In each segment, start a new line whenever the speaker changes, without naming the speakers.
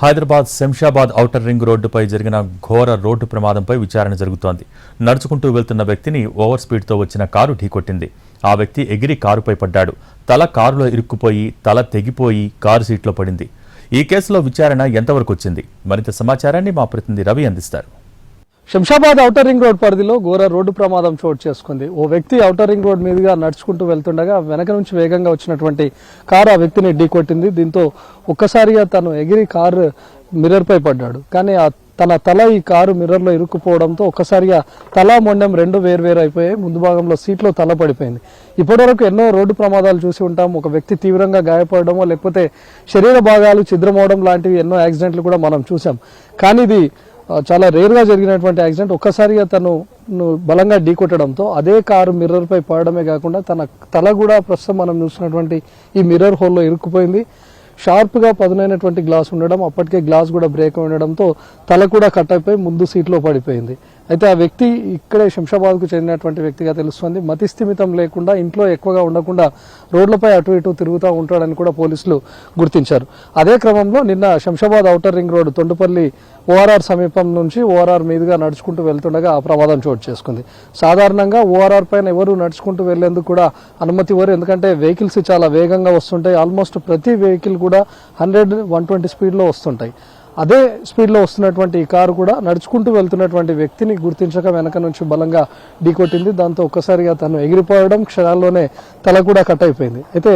Hyderabad Shamshabad outer ring రోడ్డుపై జరిగిన ఘోర రోడ్డు ప్రమాదంపై విచారణ జరుగుతోంది. నడుచుకుంటూ వెళ్తున్న వ్యక్తిని ఓవర్ స్పీడ్తో వచ్చిన కారు ఢీకొట్టింది. ఆ వ్యక్తి ఎగిరి కారుపై పడ్డాడు. తల కారులో ఇరుక్కుపోయి తల తెగిపోయి కారు సీట్లో పడింది. ఈ కేసులో విచారణ ఎంతవరకు వచ్చింది? మరింత సమాచారాన్ని మా ప్రతినిధి రవి అందిస్తారు.
శంషాబాద్ ఔటర్ రింగ్ రోడ్ పరిధిలో ఘోర రోడ్డు ప్రమాదం చోటు చేసుకుంది. ఓ వ్యక్తి ఔటర్ రింగ్ రోడ్ మీదుగా నడుచుకుంటూ వెళ్తుండగా వెనక నుంచి వేగంగా వచ్చినటువంటి కారు ఆ వ్యక్తిని ఢీకొట్టింది. దీంతో ఒక్కసారిగా తను ఎగిరి కారు మిర్రర్ పై పడ్డాడు. కానీ తన తల ఈ కారు మిర్రర్ లో ఇరుక్కుపోవడంతో ఒక్కసారిగా తల మొండెం రెండు వేర్వేరు అయిపోయాయి. ముందు భాగంలో సీట్లో తల పడిపోయింది. ఇప్పటివరకు ఎన్నో రోడ్డు ప్రమాదాలు చూసి ఉంటాం. ఒక వ్యక్తి తీవ్రంగా గాయపడమో లేకపోతే శరీర భాగాలు ఛిద్రమవడం లాంటివి ఎన్నో యాక్సిడెంట్లు కూడా మనం చూసాం. కానీ ఇది చాలా రేర్గా జరిగినటువంటి యాక్సిడెంట్. ఒక్కసారిగా తను బలంగా ఢీకొట్టడంతో అదే కారు మిర్రర్ పై పడడమే కాకుండా తన తల కూడా ప్రస్తుతం మనం చూసినటువంటి ఈ మిర్రర్ హోల్లో ఇరుక్కుపోయింది. షార్ప్గా పదునైనటువంటి గ్లాస్ ఉండడం, అప్పటికే గ్లాస్ కూడా బ్రేక్ ఉండడంతో తల కూడా కట్ అయిపోయి ముందు సీట్లో పడిపోయింది. అయితే ఆ వ్యక్తి ఇక్కడే శంషాబాద్కు చెందినటువంటి వ్యక్తిగా తెలుస్తుంది. మతిస్థిమితం లేకుండా ఇంట్లో ఎక్కువగా ఉండకుండా రోడ్లపై అటు ఇటు తిరుగుతూ ఉంటాడని కూడా పోలీసులు గుర్తించారు. అదే క్రమంలో నిన్న Shamshabad outer ring road Tondapalli ORR సమీపం నుంచి ఓఆర్ఆర్ మీదుగా నడుచుకుంటూ వెళ్తుండగా ఆ ప్రమాదం చోటు చేసుకుంది. సాధారణంగా ఓఆర్ఆర్ పైన ఎవరు నడుచుకుంటూ వెళ్లేందుకు కూడా అనుమతి ఇవ్వరు. ఎందుకంటే వెహికల్స్ చాలా వేగంగా వస్తుంటాయి. ఆల్మోస్ట్ ప్రతి వెహికల్ కూడా 100-120 స్పీడ్లో వస్తుంటాయి. అదే స్పీడ్లో వస్తున్నటువంటి ఈ కారు కూడా నడుచుకుంటూ వెళ్తున్నటువంటి వ్యక్తిని గుర్తించక వెనక నుంచి బలంగా ఢీకొట్టింది. దాంతో ఒక్కసారిగా తను ఎగిరిపోవడం, క్షణాల్లోనే తల కూడా కట్ అయిపోయింది. అయితే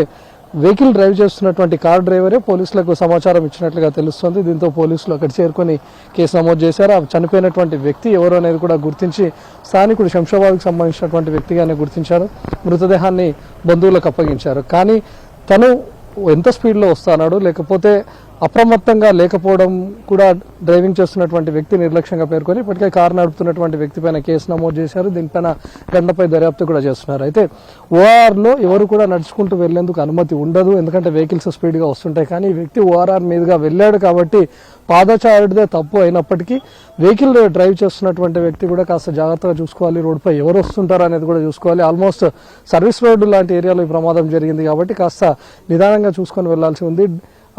వెహికల్ డ్రైవ్ చేస్తున్నటువంటి కార్ డ్రైవరే పోలీసులకు సమాచారం ఇచ్చినట్లుగా తెలుస్తోంది. దీంతో పోలీసులు అక్కడ చేరుకొని కేసు నమోదు చేశారు. ఆ చనిపోయినటువంటి వ్యక్తి ఎవరు అనేది కూడా గుర్తించి స్థానికుడు శంషాబాద్కు సంబంధించినటువంటి వ్యక్తిగానే గుర్తించారు. మృతదేహాన్ని బంధువులకు అప్పగించారు. కానీ తను ఎంత స్పీడ్లో వస్తున్నాడు లేకపోతే అప్రమత్తంగా లేకపోవడం కూడా డ్రైవింగ్ చేస్తున్నటువంటి వ్యక్తి నిర్లక్ష్యంగా పేర్కొని ఇప్పటికే కారు నడుపుతున్నటువంటి వ్యక్తి పైన కేసు నమోదు చేశారు. దీనిపైన గంటపై దర్యాప్తు కూడా చేస్తున్నారు. అయితే ఓఆర్ఆర్లో ఎవరు కూడా నడుచుకుంటూ వెళ్లేందుకు అనుమతి ఉండదు. ఎందుకంటే వెహికల్స్ స్పీడ్గా వస్తుంటాయి. కానీ ఈ వ్యక్తి ఓఆర్ఆర్ మీదుగా వెళ్ళాడు కాబట్టి పాదచారుడిదే తప్పు అయినప్పటికీ వెహికల్ డ్రైవ్ చేస్తున్నటువంటి వ్యక్తి కూడా కాస్త జాగ్రత్తగా చూసుకోవాలి. రోడ్డుపై ఎవరు వస్తుంటారో అనేది కూడా చూసుకోవాలి. ఆల్మోస్ట్ సర్వీస్ రోడ్డు లాంటి ఏరియాలో ఈ ప్రమాదం జరిగింది కాబట్టి కాస్త నిదానంగా చూసుకొని వెళ్లాల్సి ఉంది.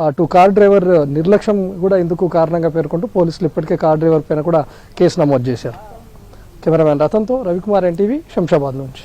అటు కార్ డ్రైవర్ నిర్లక్ష్యం కూడా ఇందుకు కారణంగా పేర్కొంటూ పోలీసులు ఇప్పటికే కార్ డ్రైవర్ పైన కూడా కేసు నమోదు చేశారు. కెమెరామెన్ రతన్తో రవికుమార్, ఎన్టీవీ, శంషాబాద్ నుంచి.